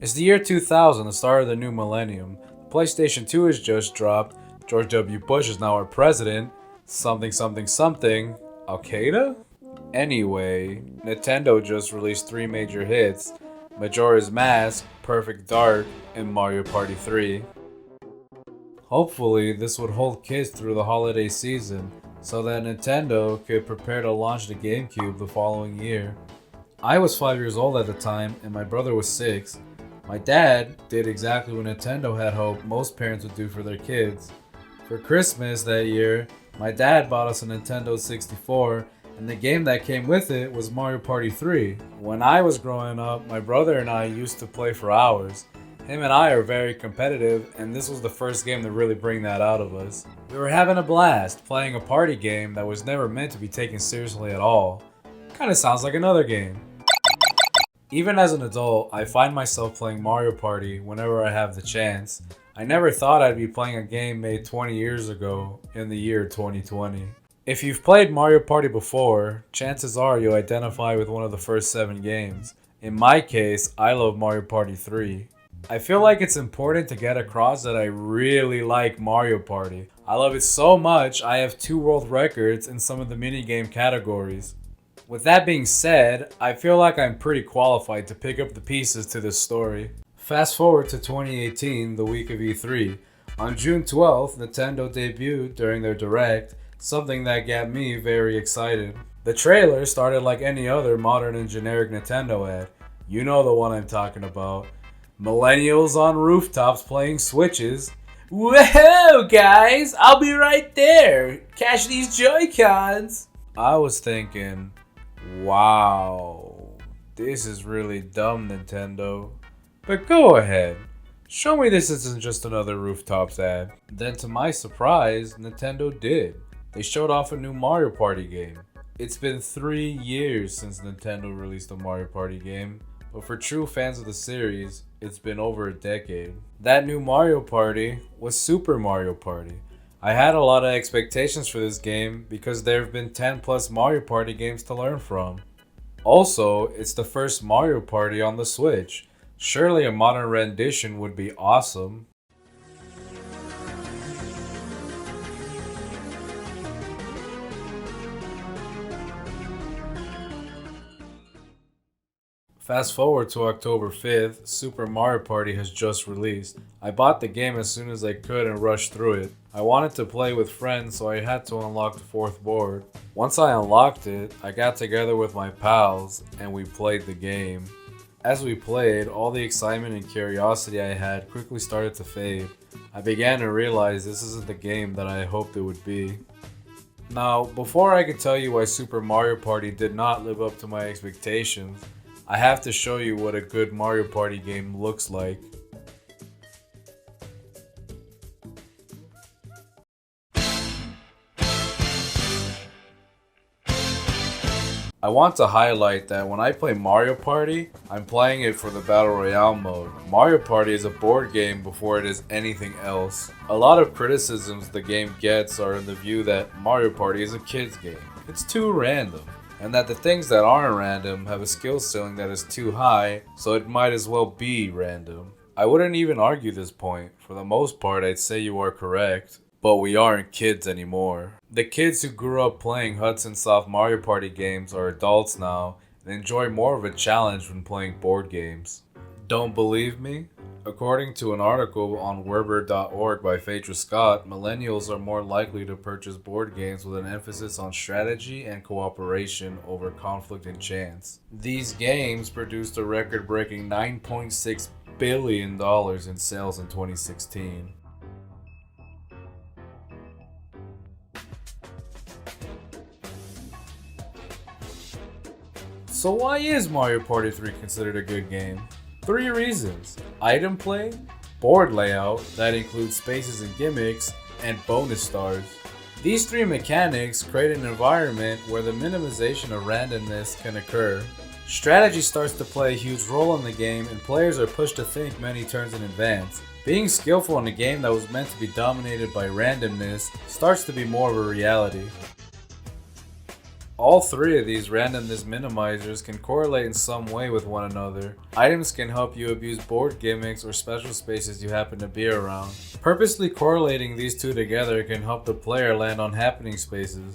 It's the year 2000, the start of the new millennium. The PlayStation 2 has just dropped. George W. Bush is now our president. Something, something, something. Al Qaeda? Anyway, Nintendo just released three major hits: Majora's Mask, Perfect Dark, and Mario Party 3. Hopefully, this would hold kids through the holiday season so that Nintendo could prepare to launch the GameCube the following year. I was 5 years old at the time, and my brother was 6. My dad did exactly what Nintendo had hoped most parents would do for their kids. For Christmas that year, my dad bought us a Nintendo 64, and the game that came with it was Mario Party 3. When I was growing up, my brother and I used to play for hours. Him and I are very competitive, and this was the first game to really bring that out of us. We were having a blast playing a party game that was never meant to be taken seriously at all. Kinda sounds like another game. Even as an adult, I find myself playing Mario Party whenever I have the chance. I never thought I'd be playing a game made 20 years ago in the year 2020. If you've played Mario Party before, chances are you'll identify with one of the first 7 games. In my case, I love Mario Party 3. I feel like it's important to get across that I really like Mario Party. I love it so much, I have 2 world records in some of the minigame categories. With that being said, I feel like I'm pretty qualified to pick up the pieces to this story. Fast forward to 2018, the week of E3. On June 12th, Nintendo debuted during their Direct, something that got me very excited. The trailer started like any other modern and generic Nintendo ad. You know the one I'm talking about. Millennials on rooftops playing Switches. Whoa, guys, I'll be right there. Cash these Joy-Cons. I was thinking, wow, this is really dumb, Nintendo. But go ahead, show me this isn't just another rooftops ad. Then to my surprise, Nintendo did. They showed off a new Mario Party game. It's been 3 years since Nintendo released a Mario Party game, but for true fans of the series, it's been over a decade. That new Mario Party was Super Mario Party. I had a lot of expectations for this game because there have been 10 plus Mario Party games to learn from. Also, it's the first Mario Party on the Switch. Surely a modern rendition would be awesome. Fast forward to October 5th, Super Mario Party has just released. I bought the game as soon as I could and rushed through it. I wanted to play with friends, so I had to unlock the 4th board. Once I unlocked it, I got together with my pals and we played the game. As we played, all the excitement and curiosity I had quickly started to fade. I began to realize this isn't the game that I hoped it would be. Now, before I could tell you why Super Mario Party did not live up to my expectations, I have to show you what a good Mario Party game looks like. I want to highlight that when I play Mario Party, I'm playing it for the Battle Royale mode. Mario Party is a board game before it is anything else. A lot of criticisms the game gets are in the view that Mario Party is a kid's game. It's too random. And that the things that aren't random have a skill ceiling that is too high, so it might as well be random. I wouldn't even argue this point. For the most part, I'd say you are correct. But we aren't kids anymore. The kids who grew up playing Hudson Soft Mario Party games are adults now and enjoy more of a challenge when playing board games. Don't believe me? According to an article on Werber.org by Phaedra Scott, millennials are more likely to purchase board games with an emphasis on strategy and cooperation over conflict and chance. These games produced a record-breaking $9.6 billion in sales in 2016. So why is Mario Party 3 considered a good game? 3 reasons: item play, board layout that includes spaces and gimmicks, and bonus stars. These 3 mechanics create an environment where the minimization of randomness can occur. Strategy starts to play a huge role in the game, and players are pushed to think many turns in advance. Being skillful in a game that was meant to be dominated by randomness starts to be more of a reality. All three of these randomness minimizers can correlate in some way with one another. Items can help you abuse board gimmicks or special spaces you happen to be around. Purposely correlating these two together can help the player land on happening spaces.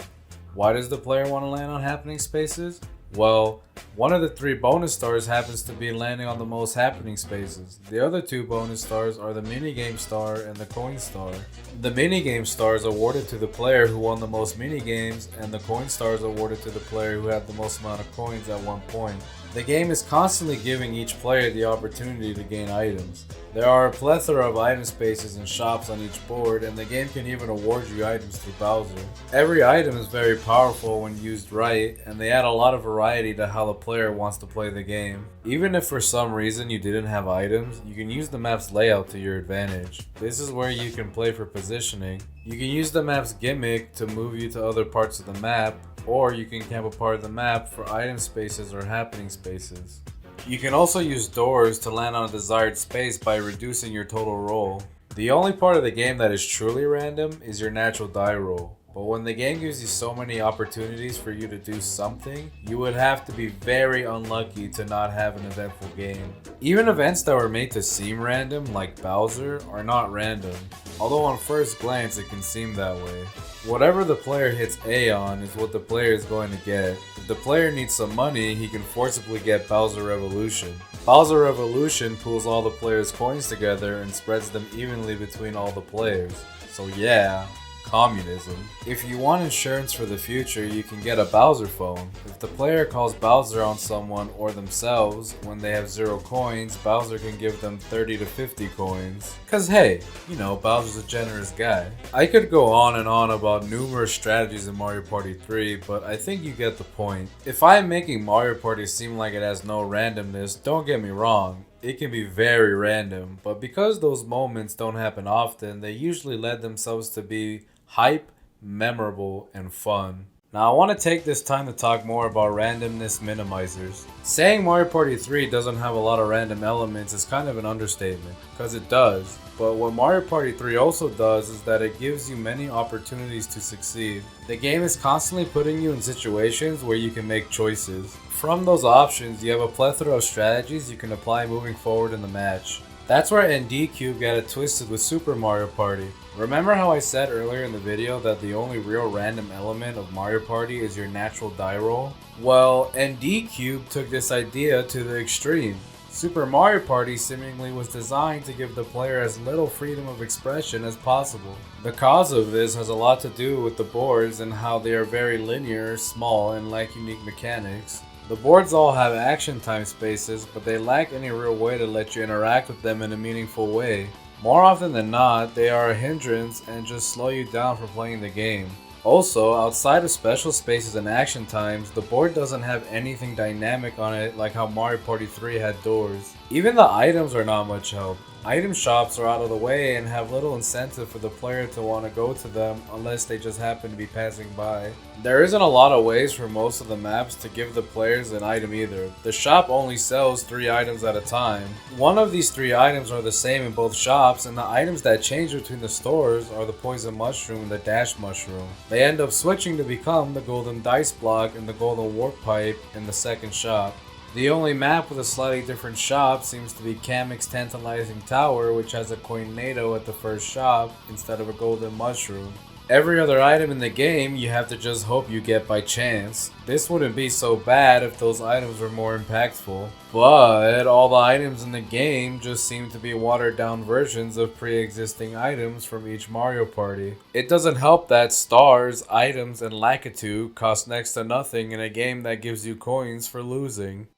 Why does the player want to land on happening spaces? Well, one of the 3 bonus stars happens to be landing on the most happening spaces. The other 2 bonus stars are the minigame star and the coin star. The minigame star is awarded to the player who won the most minigames, and the coin star is awarded to the player who had the most amount of coins at one point. The game is constantly giving each player the opportunity to gain items. There are a plethora of item spaces and shops on each board, and the game can even award you items through Bowser. Every item is very powerful when used right, and they add a lot of variety to how the player wants to play the game. Even if for some reason you didn't have items, you can use the map's layout to your advantage. This is where you can play for positioning. You can use the map's gimmick to move you to other parts of the map, or you can camp a part of the map for item spaces or happening spaces. You can also use doors to land on a desired space by reducing your total roll. The only part of the game that is truly random is your natural die roll. But when the game gives you so many opportunities for you to do something, you would have to be very unlucky to not have an eventful game. Even events that were made to seem random, like Bowser, are not random, although on first glance it can seem that way. Whatever the player hits A on is what the player is going to get. If the player needs some money, he can forcibly get Bowser Revolution. Bowser Revolution pools all the players' coins together and spreads them evenly between all the players. So yeah, communism. If you want insurance for the future, you can get a Bowser phone. If the player calls Bowser on someone or themselves when they have 0 coins, Bowser can give them 30 to 50 coins. Cause hey, you know, Bowser's a generous guy. I could go on and on about numerous strategies in Mario Party 3, but I think you get the point. If I'm making Mario Party seem like it has no randomness, don't get me wrong. It can be very random, but because those moments don't happen often, they usually lend themselves to be hype, memorable, and fun. Now I want to take this time to talk more about randomness minimizers. Saying Mario Party 3 doesn't have a lot of random elements is kind of an understatement, because it does. But what Mario Party 3 also does is that it gives you many opportunities to succeed. The game is constantly putting you in situations where you can make choices. From those options, you have a plethora of strategies you can apply moving forward in the match. That's where ND Cube got it twisted with Super Mario Party. Remember how I said earlier in the video that the only real random element of Mario Party is your natural die roll? Well, ND Cube took this idea to the extreme. Super Mario Party seemingly was designed to give the player as little freedom of expression as possible. The cause of this has a lot to do with the boards and how they are very linear, small, and lack unique mechanics. The boards all have action time spaces, but they lack any real way to let you interact with them in a meaningful way. More often than not, they are a hindrance and just slow you down from playing the game. Also, outside of special spaces and action times, the board doesn't have anything dynamic on it like how Mario Party 3 had doors. Even the items are not much help. Item shops are out of the way and have little incentive for the player to want to go to them unless they just happen to be passing by. There isn't a lot of ways for most of the maps to give the players an item either. The shop only sells 3 items at a time. One of these 3 items are the same in both shops, and the items that change between the stores are the poison mushroom and the dash mushroom. They end up switching to become the golden dice block and the golden warp pipe in the second shop. The only map with a slightly different shop seems to be Kamek's Tantalizing Tower, which has a Coinado at the first shop instead of a golden mushroom. Every other item in the game you have to just hope you get by chance. This wouldn't be so bad if those items were more impactful, but all the items in the game just seem to be watered down versions of pre-existing items from each Mario Party. It doesn't help that stars, items, and Lakitu cost next to nothing in a game that gives you coins for losing.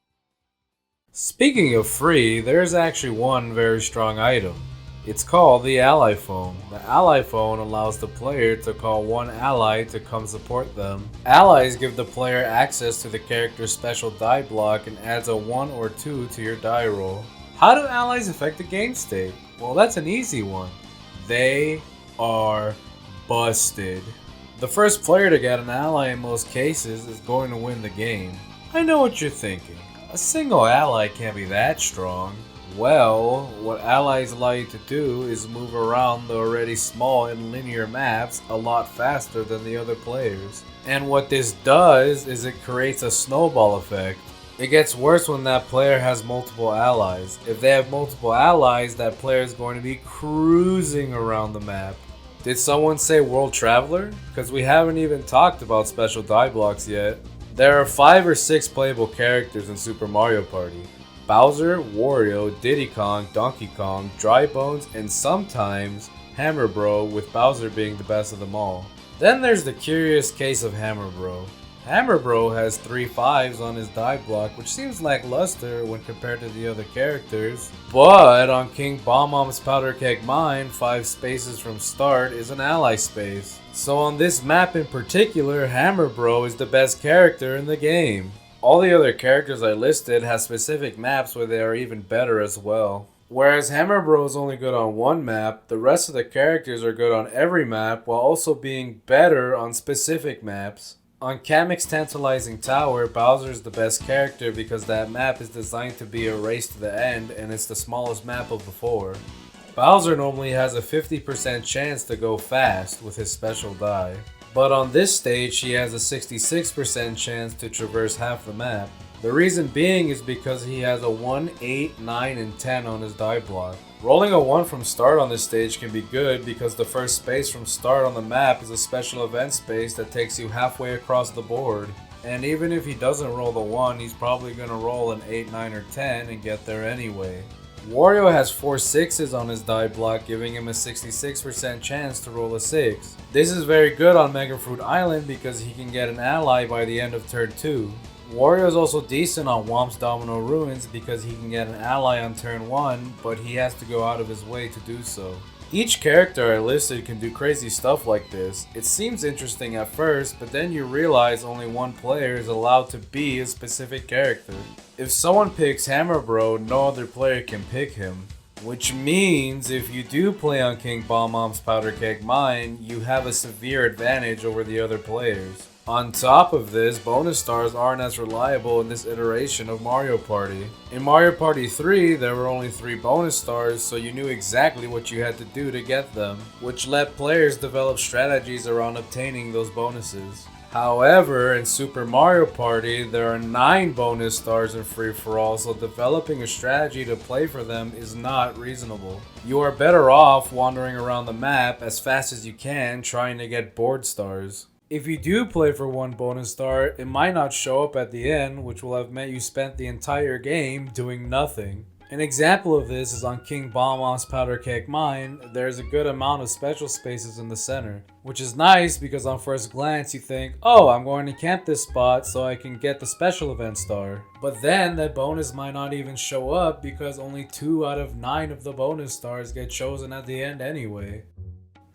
Speaking of free, there's actually one very strong item. It's called the Ally Phone. The Ally Phone allows the player to call one ally to come support them. Allies give the player access to the character's special die block and adds a 1 or 2 to your die roll. How do allies affect the game state? Well, that's an easy one. They are busted. The first player to get an ally in most cases is going to win the game. I know what you're thinking. A single ally can't be that strong. Well, what allies allow you to do is move around the already small and linear maps a lot faster than the other players. And what this does is it creates a snowball effect. It gets worse when that player has multiple allies. If they have multiple allies, that player is going to be cruising around the map. Did someone say World Traveler? Because we haven't even talked about special die blocks yet. There are 5 or 6 playable characters in Super Mario Party. Bowser, Wario, Diddy Kong, Donkey Kong, Dry Bones, and sometimes Hammer Bro, with Bowser being the best of them all. Then there's the curious case of Hammer Bro. Hammer Bro has 3 5s on his die block, which seems lackluster when compared to the other characters. But on King Bob-omb's Powder Keg Mine, 5 spaces from start is an ally space. So on this map in particular, Hammer Bro is the best character in the game. All the other characters I listed have specific maps where they are even better as well. Whereas Hammer Bro is only good on one map, the rest of the characters are good on every map while also being better on specific maps. On Kamek's Tantalizing Tower, Bowser is the best character because that map is designed to be a race to the end and it's the smallest map of the 4. Bowser normally has a 50% chance to go fast with his special die. But on this stage, he has a 66% chance to traverse half the map. The reason being is because he has a 1, 8, 9, and 10 on his die block. Rolling a 1 from start on this stage can be good because the first space from start on the map is a special event space that takes you halfway across the board. And even if he doesn't roll the 1, he's probably going to roll an 8, 9, or 10 and get there anyway. Wario has 4 6s on his die block, giving him a 66% chance to roll a 6. This is very good on Mega Fruit Island because he can get an ally by the end of turn 2. Wario is also decent on Whomp's Domino Ruins because he can get an ally on turn 1, but he has to go out of his way to do so. Each character I listed can do crazy stuff like this. It seems interesting at first, but then you realize only one player is allowed to be a specific character. If someone picks Hammer Bro, no other player can pick him. Which means if you do play on King Bob-omb's Powder Keg Mine, you have a severe advantage over the other players. On top of this, bonus stars aren't as reliable in this iteration of Mario Party. In Mario Party 3, there were only 3 bonus stars, so you knew exactly what you had to do to get them, which let players develop strategies around obtaining those bonuses. However, in Super Mario Party, there are 9 bonus stars in free-for-all, so developing a strategy to play for them is not reasonable. You are better off wandering around the map as fast as you can trying to get board stars. If you do play for 1 bonus star, it might not show up at the end, which will have meant you spent the entire game doing nothing. An example of this is on King Bob-omb's Powder Keg Mine. There's a good amount of special spaces in the center, which is nice because on first glance you think, oh, I'm going to camp this spot so I can get the special event star. But then that bonus might not even show up because only 2 out of 9 of the bonus stars get chosen at the end anyway.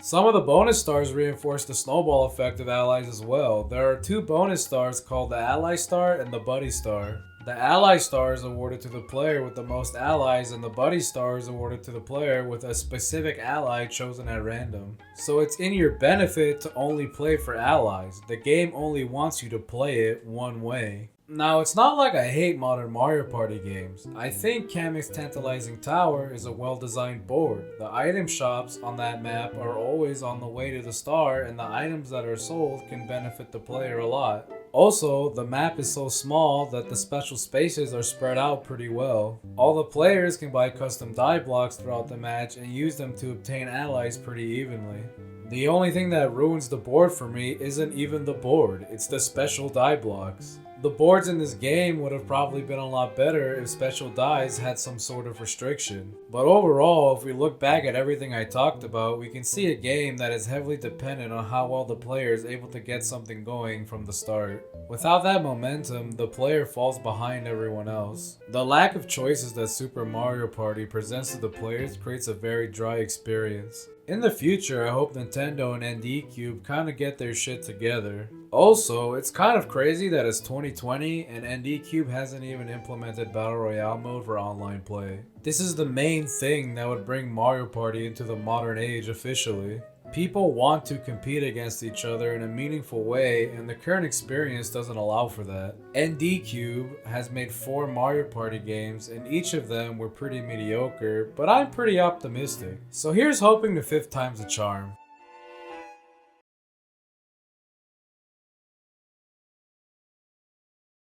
Some of the bonus stars reinforce the snowball effect of allies as well. There are 2 bonus stars called the Ally Star and the Buddy Star. The Ally Star is awarded to the player with the most allies, and the Buddy Star is awarded to the player with a specific ally chosen at random. So it's in your benefit to only play for allies. The game only wants you to play it one way. Now, it's not like I hate modern Mario Party games. I think Kamek's Tantalizing Tower is a well-designed board. The item shops on that map are always on the way to the star, and the items that are sold can benefit the player a lot. Also, the map is so small that the special spaces are spread out pretty well. All the players can buy custom die blocks throughout the match and use them to obtain allies pretty evenly. The only thing that ruins the board for me isn't even the board, it's the special die blocks. The boards in this game would have probably been a lot better if special dies had some sort of restriction. But overall, if we look back at everything I talked about, we can see a game that is heavily dependent on how well the player is able to get something going from the start. Without that momentum, the player falls behind everyone else. The lack of choices that Super Mario Party presents to the players creates a very dry experience. In the future, I hope Nintendo and ND Cube kinda get their shit together. Also, it's kind of crazy that it's 2020 and ND Cube hasn't even implemented Battle Royale mode for online play. This is the main thing that would bring Mario Party into the modern age officially. People want to compete against each other in a meaningful way, and the current experience doesn't allow for that. ND Cube has made 4 Mario Party games, and each of them were pretty mediocre, but I'm pretty optimistic. So here's hoping the 5th time's a charm.